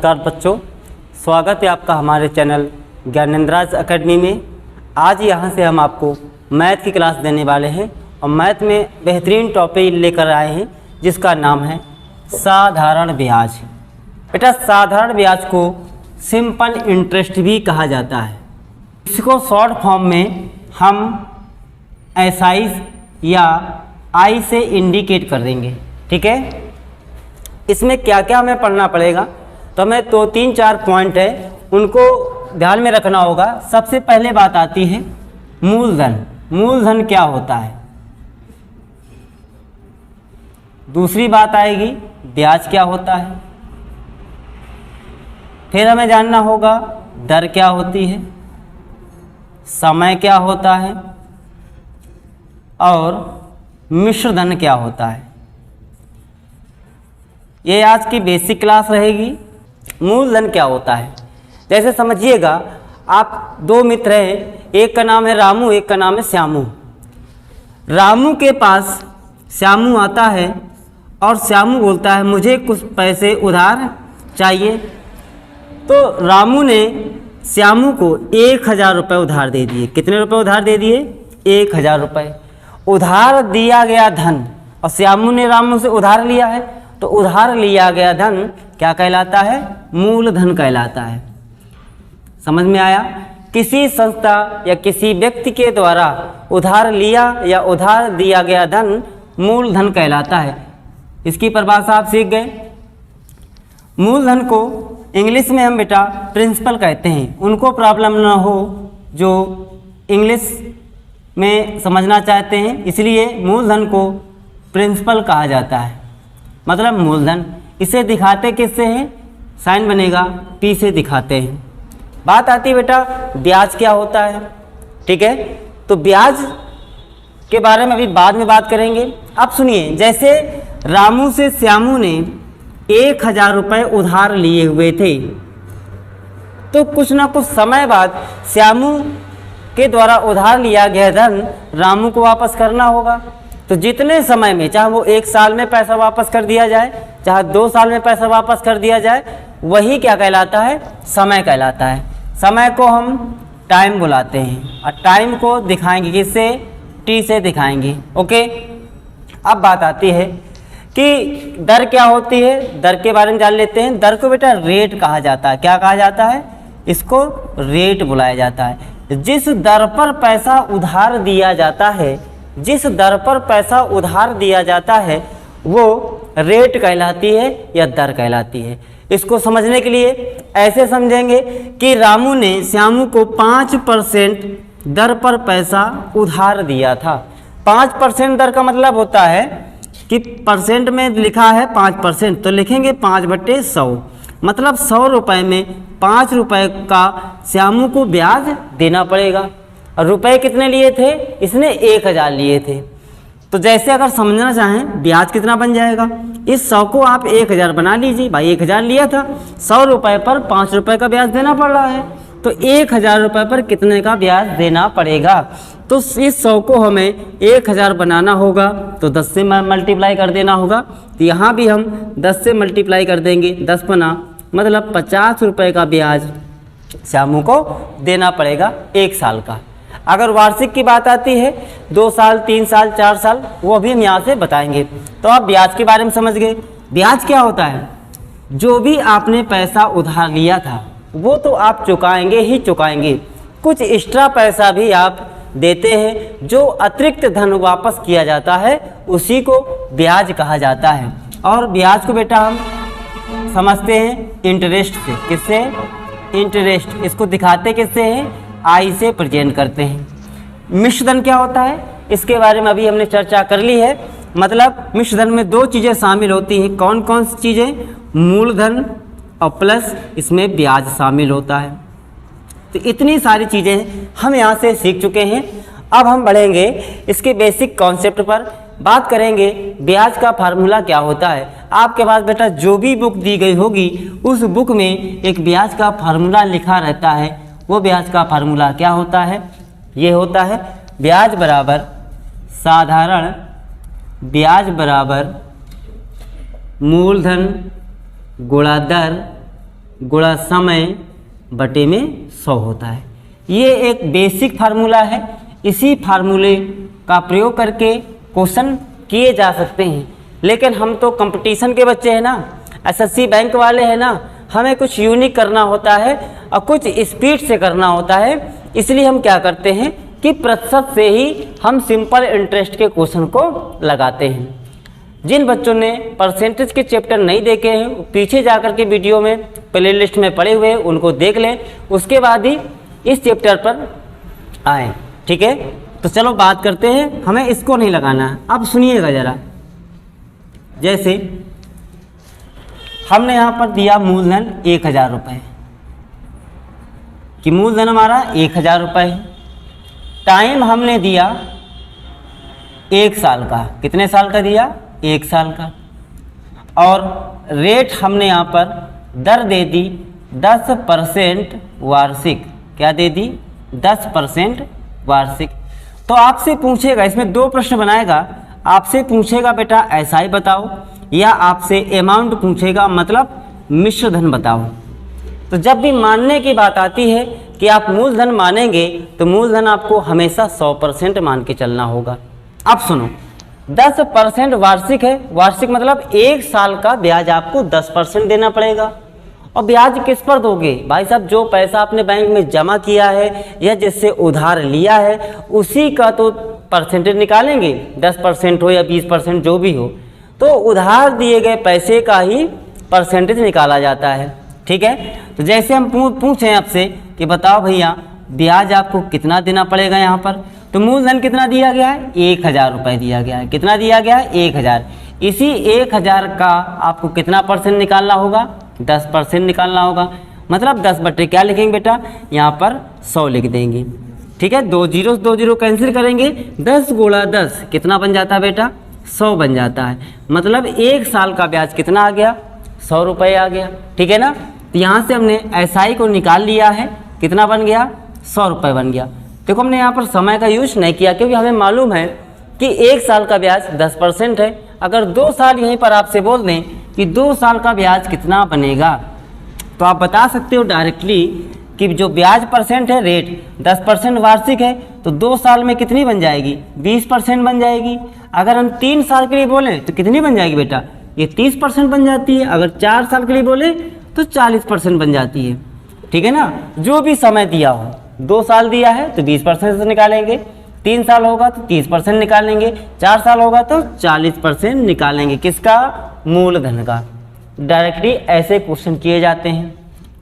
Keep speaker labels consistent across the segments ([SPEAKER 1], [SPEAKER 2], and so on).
[SPEAKER 1] नमस्कार बच्चों, स्वागत है आपका हमारे चैनल ज्ञानेंद्राज एकेडमी में। आज यहाँ से हम आपको मैथ की क्लास देने वाले हैं और मैथ में बेहतरीन टॉपिक लेकर आए हैं जिसका नाम है साधारण ब्याज। बेटा, साधारण ब्याज को सिंपल इंटरेस्ट भी कहा जाता है। इसको शॉर्ट फॉर्म में हम SI या I से इंडिकेट कर देंगे। ठीक है, इसमें क्या क्या हमें पढ़ना पड़ेगा, तो हमें 2-3-4 पॉइंट है उनको ध्यान में रखना होगा। सबसे पहले बात आती है मूलधन। मूलधन क्या होता है। दूसरी बात आएगी ब्याज क्या होता है। फिर हमें जानना होगा दर क्या होती है, समय क्या होता है और मिश्र धन क्या होता है। ये आज की बेसिक क्लास रहेगी। मूलधन क्या होता है, जैसे समझिएगा आप दो मित्र हैं, एक का नाम है रामू, एक का नाम है श्यामू। रामू के पास श्यामू आता है और श्यामू बोलता है मुझे कुछ पैसे उधार चाहिए। तो रामू ने श्यामू को 1000 रुपये उधार दे दिए। कितने रुपए उधार दे दिए? 1000 रुपये। उधार दिया गया धन, और श्यामू ने रामू से उधार लिया है, तो उधार लिया गया धन क्या कहलाता है? मूलधन कहलाता है। समझ में आया? किसी संस्था या किसी व्यक्ति के द्वारा उधार लिया या उधार दिया गया धन मूलधन कहलाता है। इसकी परिभाषा आप सीख गए। मूलधन को इंग्लिश में हम बेटा प्रिंसिपल कहते हैं। उनको प्रॉब्लम ना हो जो इंग्लिश में समझना चाहते हैं, इसलिए मूलधन को प्रिंसिपल कहा जाता है, मतलब मूलधन। इसे दिखाते किससे हैं? साइन बनेगा P से दिखाते हैं। बात आती है बेटा ब्याज क्या होता है। ठीक है, तो ब्याज के बारे में अभी बाद में बात करेंगे। अब सुनिए, जैसे रामू से श्यामू ने 1000 रुपये उधार लिए हुए थे, तो कुछ ना कुछ समय बाद श्यामू के द्वारा उधार लिया गया धन रामू को वापस करना होगा। तो जितने समय में, चाहे वो 1 साल में पैसा वापस कर दिया जाए, चाहे 2 साल में पैसा वापस कर दिया जाए, वही क्या कहलाता है? समय कहलाता है। समय को हम टाइम बुलाते हैं और टाइम को दिखाएंगे किससे? T से दिखाएंगे। ओके, अब बात आती है कि दर क्या होती है। दर के बारे में जान लेते हैं। दर को बेटा रेट कहा जाता है। क्या कहा जाता है? इसको रेट बुलाया जाता है। जिस दर पर पैसा उधार दिया जाता है, जिस दर पर पैसा उधार दिया जाता है वो रेट कहलाती है या दर कहलाती है। इसको समझने के लिए ऐसे समझेंगे कि रामू ने श्यामू को 5% दर पर पैसा उधार दिया था। 5% दर का मतलब होता है कि परसेंट में लिखा है 5%, तो लिखेंगे 5/100, मतलब 100 रुपये में 5 रुपये का श्यामू को ब्याज देना पड़ेगा। और रुपए कितने लिए थे? इसने 1000 लिए थे। तो जैसे अगर समझना चाहें ब्याज कितना बन जाएगा, इस 100 को आप 1000 बना लीजिए। भाई 1000 लिया था, 100 रुपये पर 5 रुपये का ब्याज देना पड़ रहा है, तो 1000 रुपये पर कितने का ब्याज देना पड़ेगा? तो इस 100 को हमें 1000 बनाना होगा, तो 10 से मल्टीप्लाई कर देना होगा। तो यहाँ भी हम 10 से मल्टीप्लाई कर देंगे, 10 बना, मतलब 50 रुपये का ब्याज श्यामू को देना पड़ेगा 1 साल का। अगर वार्षिक की बात आती है 2 साल, 3 साल, 4 साल, वो भी हम यहाँ से बताएंगे। तो आप ब्याज के बारे में समझ गए। ब्याज क्या होता है? जो भी आपने पैसा उधार लिया था वो तो आप चुकाएंगे ही चुकाएंगे, कुछ एक्स्ट्रा पैसा भी आप देते हैं, जो अतिरिक्त धन वापस किया जाता है उसी को ब्याज कहा जाता है। और ब्याज को बेटा हम समझते हैं इंटरेस्ट से। किससे? इंटरेस्ट। इसको दिखाते किससे हैं? I से प्रेजेंट करते हैं। मिश्र धन क्या होता है, इसके बारे में अभी हमने चर्चा कर ली है। मतलब मिश्र धन में 2 चीज़ें शामिल होती हैं। कौन कौन सी चीज़ें? मूलधन और प्लस इसमें ब्याज शामिल होता है। तो इतनी सारी चीज़ें हम यहाँ से सीख चुके हैं। अब हम बढ़ेंगे इसके बेसिक कॉन्सेप्ट पर, बात करेंगे ब्याज का फार्मूला क्या होता है। आपके पास बेटा जो भी बुक दी गई होगी उस बुक में एक ब्याज का फार्मूला लिखा रहता है। वो ब्याज का फार्मूला क्या होता है? ये होता है ब्याज बराबर साधारण ब्याज बराबर मूलधन गुणा दर गुणा समय बटे में 100 होता है। ये एक बेसिक फार्मूला है। इसी फार्मूले का प्रयोग करके क्वेश्चन किए जा सकते हैं, लेकिन हम तो कंपटीशन के बच्चे हैं ना, एसएससी बैंक वाले हैं ना, हमें कुछ यूनिक करना होता है और कुछ स्पीड से करना होता है। इसलिए हम क्या करते हैं कि प्रतिशत से ही हम सिंपल इंटरेस्ट के क्वेश्चन को लगाते हैं। जिन बच्चों ने परसेंटेज के चैप्टर नहीं देखे हैं, पीछे जाकर के वीडियो में प्लेलिस्ट में पड़े हुए उनको देख लें, उसके बाद ही इस चैप्टर पर आए। ठीक है, तो चलो बात करते हैं। हमें इसको नहीं लगाना है। अब सुनिएगा ज़रा, जैसे हमने यहाँ पर दिया मूलधन 1000 रुपये, कि मूलधन हमारा 1000 रुपये है। टाइम हमने दिया 1 साल का। कितने साल का दिया? 1 साल का। और रेट हमने यहाँ पर दर दे दी 10% वार्षिक। क्या दे दी? 10% वार्षिक। तो आपसे पूछेगा, इसमें 2 प्रश्न बनाएगा। आपसे पूछेगा बेटा एसआई बताओ, या आपसे अमाउंट पूछेगा मतलब मिश्र धन बताओ। तो जब भी मानने की बात आती है कि आप मूलधन मानेंगे, तो मूलधन आपको हमेशा 100% मान के चलना होगा। अब सुनो, 10% वार्षिक है। वार्षिक मतलब 1 साल का ब्याज आपको 10% देना पड़ेगा। और ब्याज किस पर दोगे? भाई साहब, जो पैसा आपने बैंक में जमा किया है या जिससे उधार लिया है, उसी का तो परसेंटेज निकालेंगे। 10% हो या 20% जो भी हो, तो उधार दिए गए पैसे का ही परसेंटेज निकाला जाता है। ठीक है, तो जैसे हम पूछें आपसे कि बताओ भैया ब्याज आपको कितना देना पड़ेगा यहाँ पर, तो मूलधन कितना दिया गया है? 1000 रुपये दिया गया है। कितना दिया गया है? 1000। इसी 1000 का आपको कितना परसेंट निकालना होगा? 10% निकालना होगा। मतलब 10 बटे क्या लिखेंगे बेटा? यहाँ पर 100 लिख देंगे। ठीक है, 2 जीरो कैंसिल करेंगे। 10 गुणा 10 कितना बन जाता है बेटा? 100 बन जाता है। मतलब 1 साल का ब्याज कितना आ गया? 100 रुपये आ गया। ठीक है ना, तो यहाँ से हमने एसआई को निकाल लिया है। कितना बन गया? 100 रुपये बन गया। देखो, हमने यहाँ पर समय का यूज नहीं किया, क्योंकि हमें मालूम है कि 1 साल का ब्याज 10% है। अगर 2 साल यहीं पर आपसे बोल दें कि 2 साल का ब्याज कितना बनेगा, तो आप बता सकते हो डायरेक्टली कि जो ब्याज परसेंट है, रेट 10% वार्षिक है, तो 2 साल में कितनी बन जाएगी? 20% बन जाएगी। अगर हम 3 साल के लिए बोलें तो कितनी बन जाएगी बेटा? ये 30% बन जाती है। अगर 4 साल के लिए बोले तो 40% बन जाती है। ठीक है ना, जो भी समय दिया हो। 2 साल दिया है तो 20% से निकालेंगे, 3 साल होगा तो 30% निकालेंगे, 4 साल होगा तो 40% निकालेंगे। किसका? मूलधन का। डायरेक्टली ऐसे क्वेश्चन किए जाते हैं।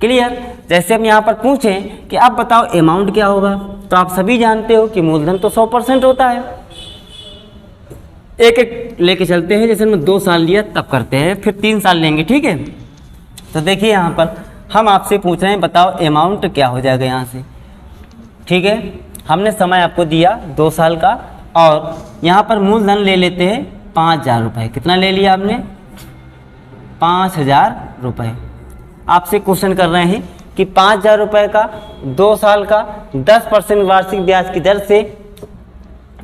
[SPEAKER 1] क्लियर? जैसे हम यहाँ पर पूछें कि आप बताओ अमाउंट क्या होगा, तो आप सभी जानते हो कि मूलधन तो 100% होता है। एक एक लेके चलते हैं। जैसे हमने 2 साल लिया तब करते हैं, फिर 3 साल लेंगे। ठीक है, तो देखिए यहाँ पर हम आपसे पूछ रहे हैं बताओ अमाउंट क्या हो जाएगा यहाँ से। ठीक है, हमने समय आपको दिया 2 साल का, और यहाँ पर मूलधन ले लेते हैं 5000 रुपये। कितना ले लिया आपने? 5000 रुपये। आपसे क्वेश्चन कर रहे हैं कि 5000 रुपये का 2 साल का 10% वार्षिक ब्याज की दर से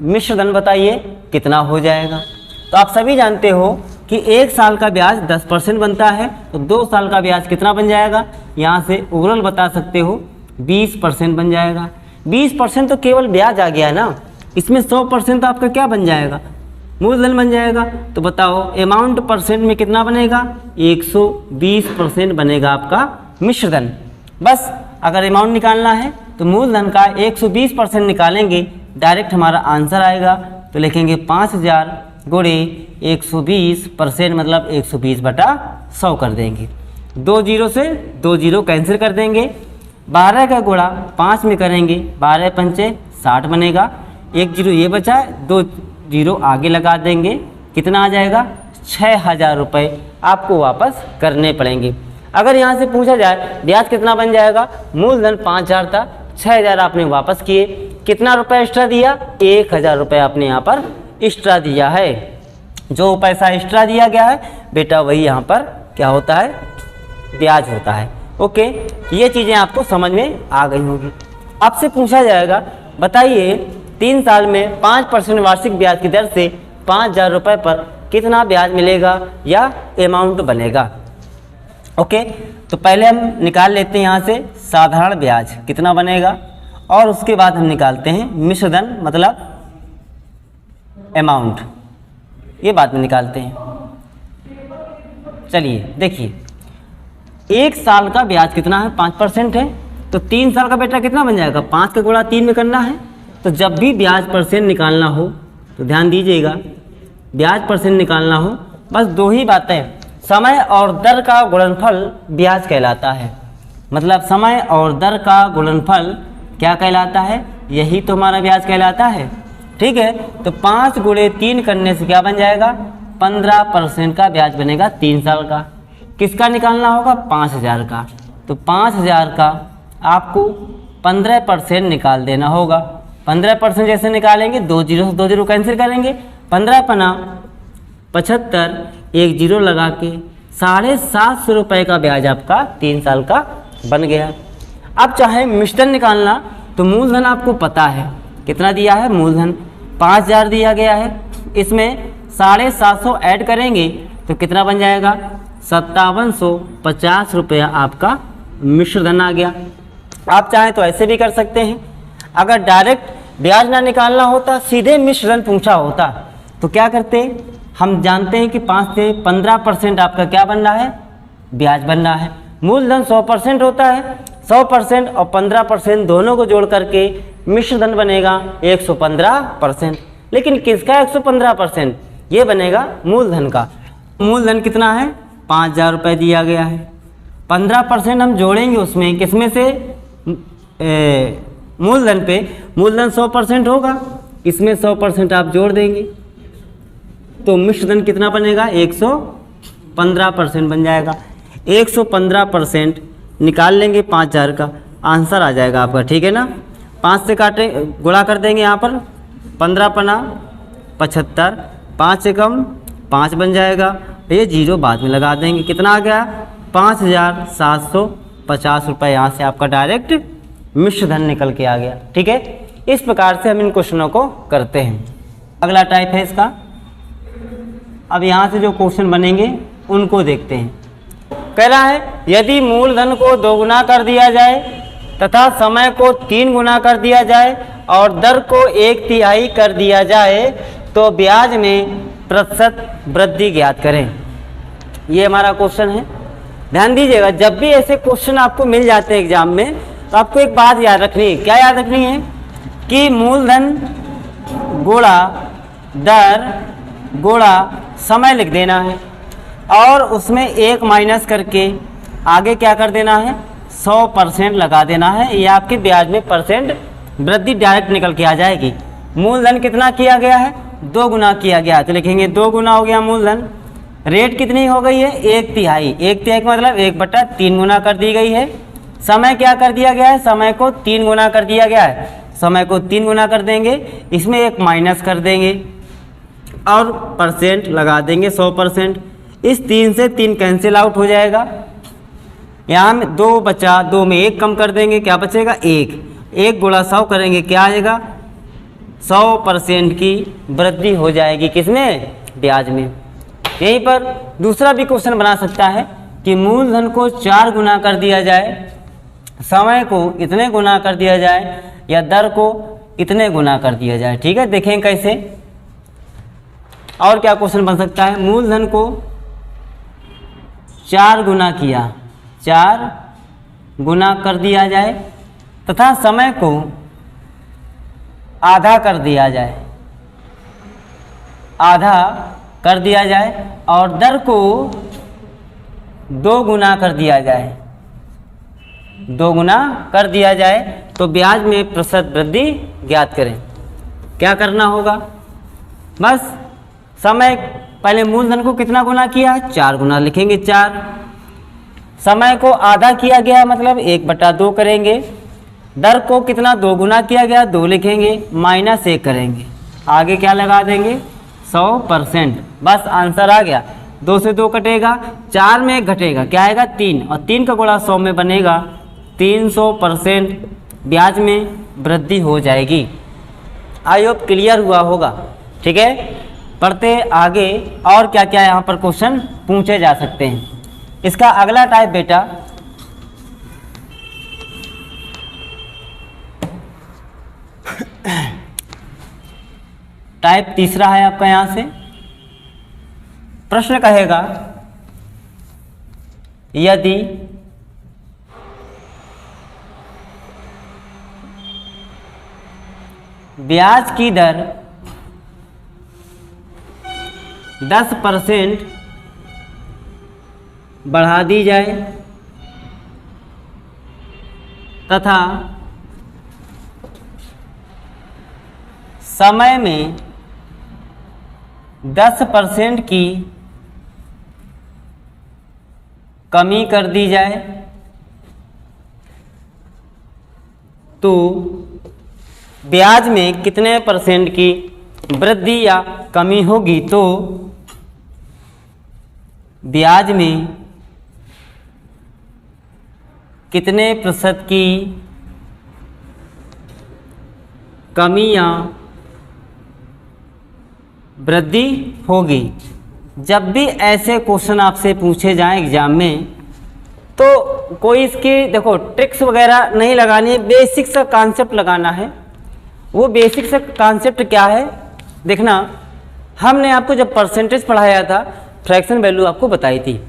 [SPEAKER 1] मिश्र धन बताइए कितना हो जाएगा। तो आप सभी जानते हो कि 1 साल का ब्याज 10% बनता है, तो 2 साल का ब्याज कितना बन जाएगा? यहाँ से ओवरऑल बता सकते हो 20% बन जाएगा। 20% तो केवल ब्याज आ गया ना, इसमें 100% आपका क्या बन जाएगा? मूलधन बन जाएगा। तो बताओ अमाउंट परसेंट में कितना बनेगा? 120% बनेगा आपका मिश्र धन। बस अगर अमाउंट निकालना है तो मूलधन का 120% निकालेंगे, डायरेक्ट हमारा आंसर आएगा। तो लिखेंगे 5000 गुणे 120%, मतलब 120 बटा 100 कर देंगे। 2 जीरो से 2 जीरो कैंसिल कर देंगे। 12 का गुणा 5 में करेंगे, 12 पंचे 60 बनेगा। 1 जीरो ये बचा, 2 जीरो आगे लगा देंगे। कितना आ जाएगा? 6000 रुपये आपको वापस करने पड़ेंगे। अगर यहाँ से पूछा जाए ब्याज कितना बन जाएगा, मूलधन 5000 था, 6000 आपने वापस किए, कितना रुपये एक्स्ट्रा दिया? 1000 रुपये आपने यहाँ पर एक्स्ट्रा दिया है। जो पैसा एक्स्ट्रा दिया गया है बेटा, वही यहाँ पर क्या होता है? ब्याज होता है। ओके, ये चीज़ें आपको समझ में आ गई होगी। आपसे पूछा जाएगा बताइए 3 साल में 5% वार्षिक ब्याज की दर से 5000 रुपये पर कितना ब्याज मिलेगा या अमाउंट बनेगा। ओके, तो पहले हम निकाल लेते हैं यहाँ से साधारण ब्याज कितना बनेगा, और उसके बाद हम निकालते हैं मिश्रधन मतलब अमाउंट, ये बाद में निकालते हैं। चलिए देखिए, 1 साल का ब्याज कितना है, 5% है, तो 3 साल का बेटा कितना बन जाएगा, 5 का गुणा 3 में करना है। तो जब भी ब्याज परसेंट निकालना हो तो ध्यान दीजिएगा, ब्याज परसेंट निकालना हो बस 2 ही बातें, समय और दर का गुणनफल ब्याज कहलाता है। मतलब समय और दर का गुणनफल क्या कहलाता है, यही तो हमारा ब्याज कहलाता है। ठीक है, तो 5 गुणे 3 करने से क्या बन जाएगा, 15% का ब्याज बनेगा 3 साल का। किसका निकालना होगा, 5000 का। तो 5000 का आपको 15% निकाल देना होगा। 15% जैसे निकालेंगे, 2 जीरो से 2 जीरो कैंसिल करेंगे, 15 पना 75, 1 जीरो लगा के 750 रुपये का ब्याज आपका 3 साल का बन गया। अब चाहे मिश्रण निकालना, तो मूलधन आपको पता है कितना दिया है, मूलधन 5000 दिया गया है, इसमें 750 ऐड करेंगे तो कितना बन जाएगा, 5750 रुपया आपका मिश्रधन आ गया। आप चाहें तो ऐसे भी कर सकते हैं, अगर डायरेक्ट ब्याज ना निकालना होता, सीधे मिश्रधन पूछा होता तो क्या करते, हम जानते हैं कि 5 से 15% आपका क्या बन रहा है, ब्याज बन रहा है। मूलधन 100% होता है, 100% और 15% दोनों को जोड़ करके मिश्रधन बनेगा 115%। लेकिन किसका 115%, ये बनेगा मूलधन का। मूलधन कितना है, 5000 रुपये दिया गया है, 15% हम जोड़ेंगे उसमें, किसमें से, मूलधन पे। मूलधन 100% होगा, इसमें 100% आप जोड़ देंगे तो मिश्रधन कितना बनेगा, 115% बन जाएगा। 115% निकाल लेंगे 5000 का, आंसर आ जाएगा आपका। ठीक है ना, 5 से काटे गुणा कर देंगे यहाँ पर, 15 पना 75, 5 से कम 5 बन जाएगा, ये जीरो बाद में लगा देंगे, कितना आ गया, 5750 रुपये यहाँ से आपका डायरेक्ट मिश्रधन निकल के आ गया। ठीक है, इस प्रकार से हम इन क्वेश्चनों को करते हैं। अगला टाइप है इसका, अब यहाँ से जो क्वेश्चन बनेंगे उनको देखते हैं। कह रहा है, यदि मूलधन को 2 गुना कर दिया जाए तथा समय को 3 गुना कर दिया जाए और दर को 1/3 कर दिया जाए तो ब्याज में प्रतिशत वृद्धि ज्ञात करें। ये हमारा क्वेश्चन है। ध्यान दीजिएगा, जब भी ऐसे क्वेश्चन आपको मिल जाते हैं एग्जाम में तो आपको एक बात याद रखनी है। क्या याद रखनी है कि मूलधन गुणा दर गुणा समय लिख देना है और उसमें 1 माइनस करके आगे क्या कर देना है, 100% लगा देना है। ये आपके ब्याज में परसेंट वृद्धि डायरेक्ट निकल के आ जाएगी। मूलधन कितना किया गया है, 2 गुना किया गया, तो लिखेंगे 2 गुना हो गया मूलधन। रेट कितनी हो गई है, 1/3। 1/3 का मतलब 1/3 गुना कर दी गई है। समय क्या कर दिया गया है, समय को 3 गुना कर दिया गया है। समय को 3 गुना कर देंगे, इसमें 1 माइनस कर देंगे और परसेंट लगा देंगे 100%। इस 3 से 3 कैंसिल आउट हो जाएगा। यहाँ में 2 बचा, 2 में 1 कम कर देंगे, क्या बचेगा, 1 गुणा 100 करेंगे, क्या आएगा, 100% की वृद्धि हो जाएगी, किसमें, ब्याज में। यहीं पर दूसरा भी क्वेश्चन बना सकता है कि मूलधन को 4 गुना कर दिया जाए, समय को इतने गुना कर दिया जाए या दर को इतने गुना कर दिया जाए। ठीक है, देखें कैसे। और क्या क्वेश्चन बन सकता है, मूलधन को 4 गुना किया, 4 गुना कर दिया जाए तथा समय को आधा कर दिया जाए, आधा कर दिया जाए और दर को 2 गुना कर दिया जाए, 2 गुना कर दिया जाए तो ब्याज में प्रतिशत वृद्धि ज्ञात करें। क्या करना होगा, बस समय, पहले मूलधन को कितना गुना किया है, 4 गुना लिखेंगे 4। समय को आधा किया गया मतलब 1/2 करेंगे। दर को कितना 2 गुना किया गया, 2 लिखेंगे, -1 करेंगे, आगे क्या लगा देंगे, 100%। बस आंसर आ गया। 2 से 2 कटेगा, 4 में 1 घटेगा, क्या आएगा, 3, और 3 का गुणा 100 में बनेगा 300%। ब्याज में वृद्धि हो जाएगी। आई होप क्लियर हुआ होगा। ठीक है, पढ़ते आगे और क्या क्या यहाँ पर क्वेश्चन पूछे जा सकते हैं। इसका अगला टाइप बेटा टाइप तीसरा है आपका। यहां से प्रश्न कहेगा यदि ब्याज की दर 10% बढ़ा दी जाए तथा समय में 10% की कमी कर दी जाए तो ब्याज में कितने % की वृद्धि या कमी होगी। तो ब्याज में कितने % की कमी या वृद्धि होगी। जब भी ऐसे क्वेश्चन आपसे पूछे जाएं एग्जाम में तो कोई इसकी देखो ट्रिक्स वगैरह नहीं लगानी है, बेसिक सा कॉन्सेप्ट लगाना है। वो बेसिक सा कॉन्सेप्ट क्या है देखना, हमने आपको जब परसेंटेज पढ़ाया था फ्रैक्शन वैल्यू आपको बताई थी,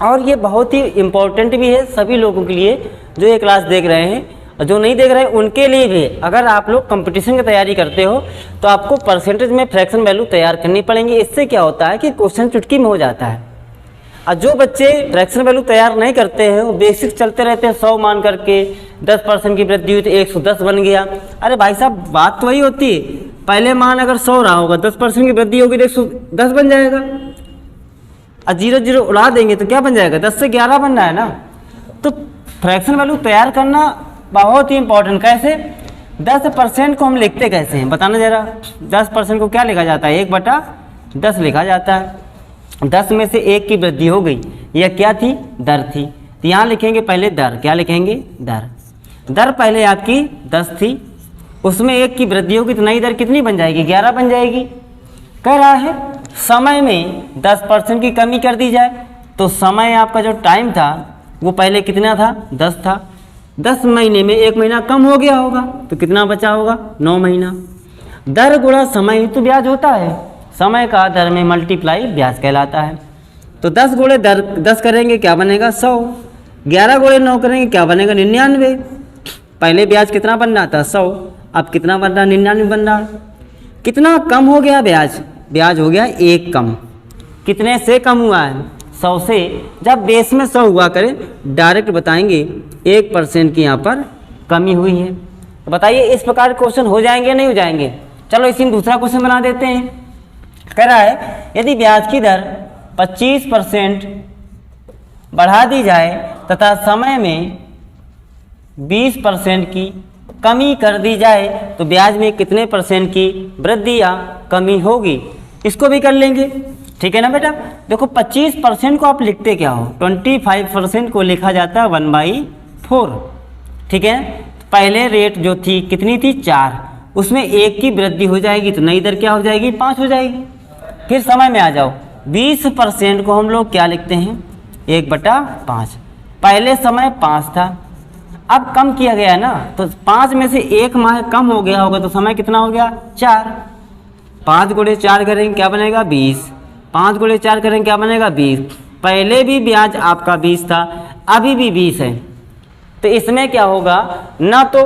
[SPEAKER 1] और ये बहुत ही इम्पोर्टेंट भी है सभी लोगों के लिए जो ये क्लास देख रहे हैं और जो नहीं देख रहे हैं उनके लिए भी। अगर आप लोग कंपटीशन की तैयारी करते हो तो आपको परसेंटेज में फ्रैक्शन वैल्यू तैयार करनी पड़ेंगी। इससे क्या होता है कि क्वेश्चन चुटकी में हो जाता है। और जो बच्चे फ्रैक्शन वैल्यू तैयार नहीं करते हैं वो बेसिक चलते रहते हैं, 100 मान करके 10% की वृद्धि हुई तो 110 बन गया। अरे भाई साहब बात तो वही होती है, पहले मान अगर 100 रहा होगा, 10% की वृद्धि होगी तो 110 बन जाएगा, और 0 उड़ा देंगे तो क्या बन जाएगा, 10 से 11 बन रहा है ना। तो फ्रैक्शन वैल्यू तैयार करना बहुत ही इंपॉर्टेंट। कैसे 10% को हम लिखते कैसे हैं बताना जरा। 10% को क्या लिखा जाता है, 1/10 लिखा जाता है। 10 में से 1 की वृद्धि हो गई, यह क्या थी, दर थी। तो यहाँ लिखेंगे पहले दर, क्या लिखेंगे, दर। दर पहले आपकी 10 थी, उसमें 1 की वृद्धि होगी तो नई दर कितनी बन जाएगी, 11 बन जाएगी। कह रहा है समय में 10% की कमी कर दी जाए तो समय आपका जो टाइम था वो पहले कितना था, 10 था। 10 महीने में 1 महीना कम हो गया होगा तो कितना बचा होगा, 9 महीना। दर गुणा समय तो ब्याज होता है, समय का दर में मल्टीप्लाई ब्याज कहलाता है। तो 10 गुणे दर 10 करेंगे क्या बनेगा, 100। 11 गुणे 9 करेंगे क्या बनेगा, 99। पहले ब्याज कितना बन रहा था, 100, अब कितना बन रहा, 99 बन रहा। कितना कम हो गया ब्याज, ब्याज हो गया 1 कम। कितने से कम हुआ है, 100 से। जब बेस में 100 हुआ करें डायरेक्ट बताएंगे 1% की यहाँ पर कमी हुई है। तो बताइए इस प्रकार क्वेश्चन हो जाएंगे या नहीं हो जाएंगे। चलो इसी में दूसरा क्वेश्चन बना देते हैं। कह रहा है यदि ब्याज की दर 25% बढ़ा दी जाए तथा समय में 20% की कमी कर दी जाए तो ब्याज में कितने % की वृद्धि या कमी होगी। इसको भी कर लेंगे, ठीक है ना बेटा। देखो 25% को आप लिखते क्या हो, 25% को लिखा जाता है 1/4, ठीक है। पहले रेट जो थी कितनी थी, 4, उसमें 1 की वृद्धि हो जाएगी तो नई दर क्या हो जाएगी, 5 हो जाएगी। फिर समय में आ जाओ, 20% को हम लोग क्या लिखते हैं, 1/5। पहले समय 5 था, अब कम किया गया ना, तो 5 में से 1 माह कम हो गया होगा तो समय कितना हो गया, 4। 5 गुणे 4 करेंगे क्या बनेगा, 20। 5 गुणे 4 करेंगे क्या बनेगा, 20। पहले भी ब्याज आपका 20 था, अभी भी 20 है। तो इसमें क्या होगा ना, तो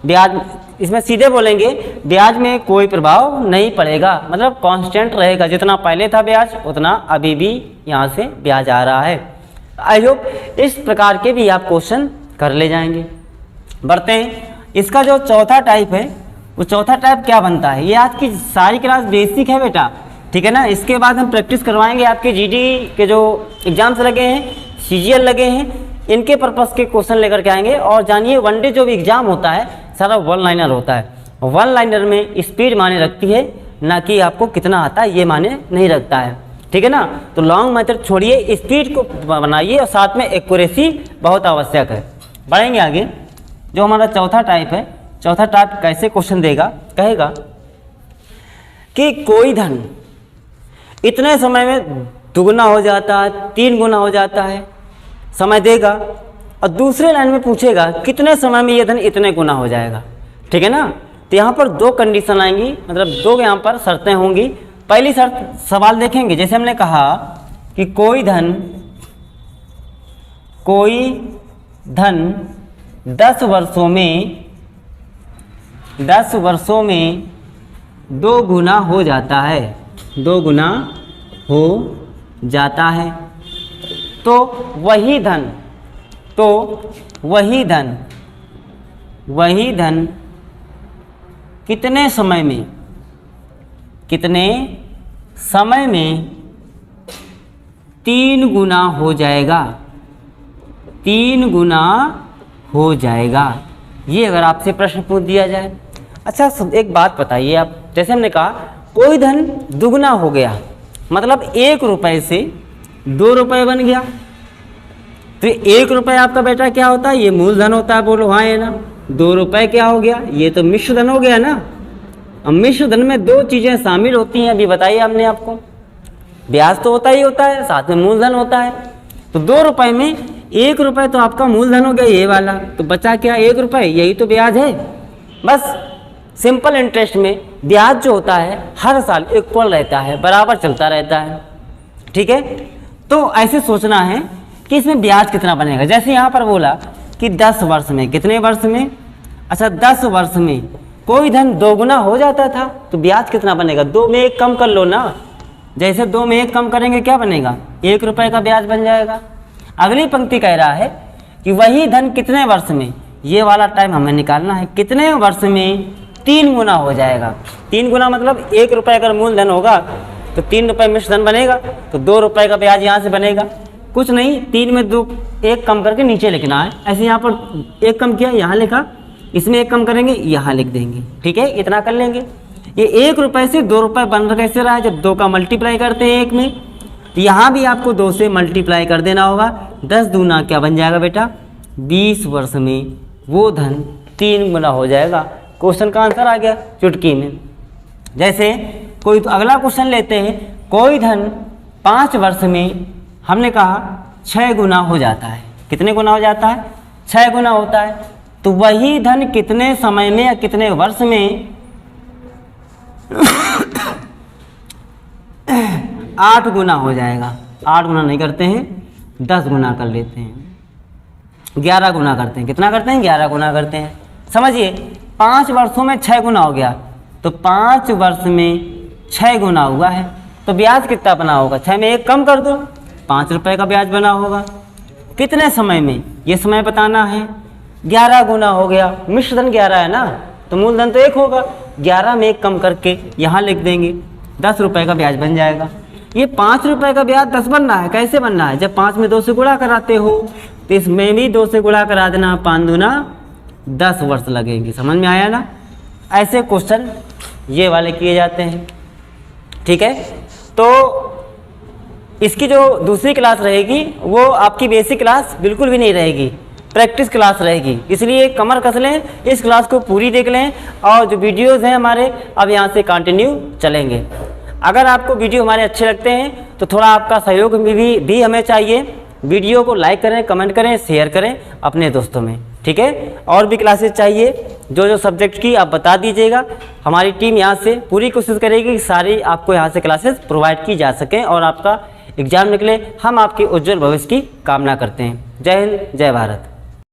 [SPEAKER 1] ब्याज इसमें सीधे बोलेंगे ब्याज में कोई प्रभाव नहीं पड़ेगा, मतलब कांस्टेंट रहेगा। जितना पहले था ब्याज उतना अभी भी यहाँ से ब्याज आ रहा है। आई होप इस प्रकार के भी आप क्वेश्चन कर ले जाएंगे। बढ़ते हैं, इसका जो चौथा टाइप है वो चौथा टाइप क्या बनता है। ये आज की सारी क्लास बेसिक है बेटा, ठीक है ना। इसके बाद हम प्रैक्टिस करवाएंगे, आपके जीडी के जो एग्जाम्स लगे हैं, सीजीएल लगे हैं, इनके पर्पस के क्वेश्चन लेकर के आएंगे। और जानिए वनडे जो भी एग्जाम होता है सारा 1 लाइनर होता है। 1 लाइनर में स्पीड माने रखती है, ना कि आपको कितना आता है ये माने नहीं रखता है, ठीक है ना। तो लॉन्ग मेथड छोड़िए, स्पीड को बनाइए और साथ में एक्यूरेसी बहुत आवश्यक है। बढ़ेंगे आगे, जो हमारा चौथा टाइप है, चौथा टाइप कैसे क्वेश्चन देगा, कहेगा कि कोई धन इतने समय में दुगुना हो जाता है, 3 गुना हो जाता है, समय देगा। और दूसरे लाइन में पूछेगा कितने समय में ये धन इतने गुना हो जाएगा, ठीक है ना। तो यहाँ पर 2 कंडीशन आएंगी, मतलब 2 यहाँ पर शर्तें होंगी। पहली शर्त सवाल देखेंगे, जैसे हमने कहा कि कोई धन 10 वर्षों में 2 गुना हो जाता है, 2 गुना हो जाता है। तो वही धन कितने समय में 3 गुना हो जाएगा, 3 गुना हो जाएगा। ये अगर आपसे प्रश्न पूछ दिया जाए। अच्छा एक बात बताइए आप, जैसे हमने कहा कोई धन दुगना हो गया, मतलब 1 रुपये से 2 रुपये बन गया। तो 1 रुपये आपका बेटा क्या होता है, ये मूलधन होता है, बोलो हाँ है ना। 2 रुपये क्या हो गया, ये तो मिश्र धन हो गया ना। अब मिश्र धन में 2 चीज़ें शामिल होती हैं, अभी बताइए हमने आपको। ब्याज तो होता ही होता है, साथ में मूलधन होता है। तो 2 रुपये में 1 रुपये तो आपका मूलधन हो गया ये वाला, तो बचा क्या 1 रुपये, यही तो ब्याज है। बस सिंपल इंटरेस्ट में ब्याज जो होता है हर साल इक्वल रहता है, बराबर चलता रहता है, ठीक है। तो ऐसे सोचना है कि इसमें ब्याज कितना बनेगा। जैसे यहाँ पर बोला कि 10 वर्ष में, कितने वर्ष में, अच्छा 10 वर्ष में कोई धन 2 गुना हो जाता था, तो ब्याज कितना बनेगा, 2 में 1 कम कर लो ना। जैसे 2 में 1 कम करेंगे क्या बनेगा, 1 रुपये का ब्याज बन जाएगा। अगली पंक्ति कह रहा है कि वही धन कितने वर्ष में, ये वाला टाइम हमें निकालना है, कितने वर्ष में 3 गुना हो जाएगा। 3 गुना मतलब 1 रुपये अगर मूलधन होगा तो 3 रुपये मिश्र धन बनेगा, तो 2 रुपये का ब्याज यहाँ से बनेगा। कुछ नहीं, 3 में 2 1 कम करके नीचे लिखना है। ऐसे यहाँ पर 1 कम किया, यहाँ लिखा, इसमें 1 कम करेंगे, यहाँ लिख देंगे, ठीक है। इतना कर लेंगे। ये 1 रुपये से 2 रुपये बन कैसे रहा है, जब 2 का मल्टीप्लाई करते हैं 1 में, तो यहाँ भी आपको 2 से मल्टीप्लाई कर देना होगा। 10 दूना क्या बन जाएगा बेटा, 20 वर्ष में वो धन 3 गुना हो जाएगा। क्वेश्चन का आंसर आ गया चुटकी में। जैसे कोई तो अगला क्वेश्चन लेते हैं, कोई धन 5 वर्ष में हमने कहा 6 गुना हो जाता है। कितने गुना हो जाता है, 6 गुना होता है। तो वही धन कितने समय में या कितने वर्ष में 8 गुना हो जाएगा। 8 गुना नहीं करते हैं, 10 गुना कर लेते हैं, 11 गुना करते हैं। कितना करते हैं, 11 गुना करते हैं। समझिए 5 वर्षों में 6 गुना हो गया, तो 5 वर्ष में 6 गुना हुआ है, तो ब्याज कितना बना होगा, 6 में 1 कम कर दो, 5 रुपये का ब्याज बना होगा। कितने समय में, ये समय बताना है। 11 गुना हो गया, मिश्र धन 11 है ना, तो मूलधन तो 1 होगा, 11 में 1 कम करके यहाँ लिख देंगे, 10 रुपये का ब्याज बन जाएगा। ये 5 रुपये का ब्याज 10 बनना है, कैसे बनना है, जब 5 में 2 से गुणा कराते हो तो इसमें भी 2 से गुणा करा देना, 5 दूना 10 वर्ष लगेंगे। समझ में आया ना। ऐसे क्वेश्चन ये वाले किए जाते हैं, ठीक है। तो इसकी जो दूसरी क्लास रहेगी वो आपकी बेसिक क्लास बिल्कुल भी नहीं रहेगी, प्रैक्टिस क्लास रहेगी। इसलिए कमर कस लें, इस क्लास को पूरी देख लें, और जो वीडियोज़ हैं हमारे अब यहाँ से कंटिन्यू चलेंगे। अगर आपको वीडियो हमारे अच्छे लगते हैं तो थोड़ा आपका सहयोग भी हमें चाहिए। वीडियो को लाइक करें, कमेंट करें, शेयर करें अपने दोस्तों में, ठीक है। और भी क्लासेस चाहिए, जो सब्जेक्ट की आप बता दीजिएगा। हमारी टीम यहाँ से पूरी कोशिश करेगी कि सारी आपको यहाँ से क्लासेस प्रोवाइड की जा सकें और आपका एग्जाम निकले। हम आपके उज्जवल भविष्य की कामना करते हैं। जय हिंद, जय भारत।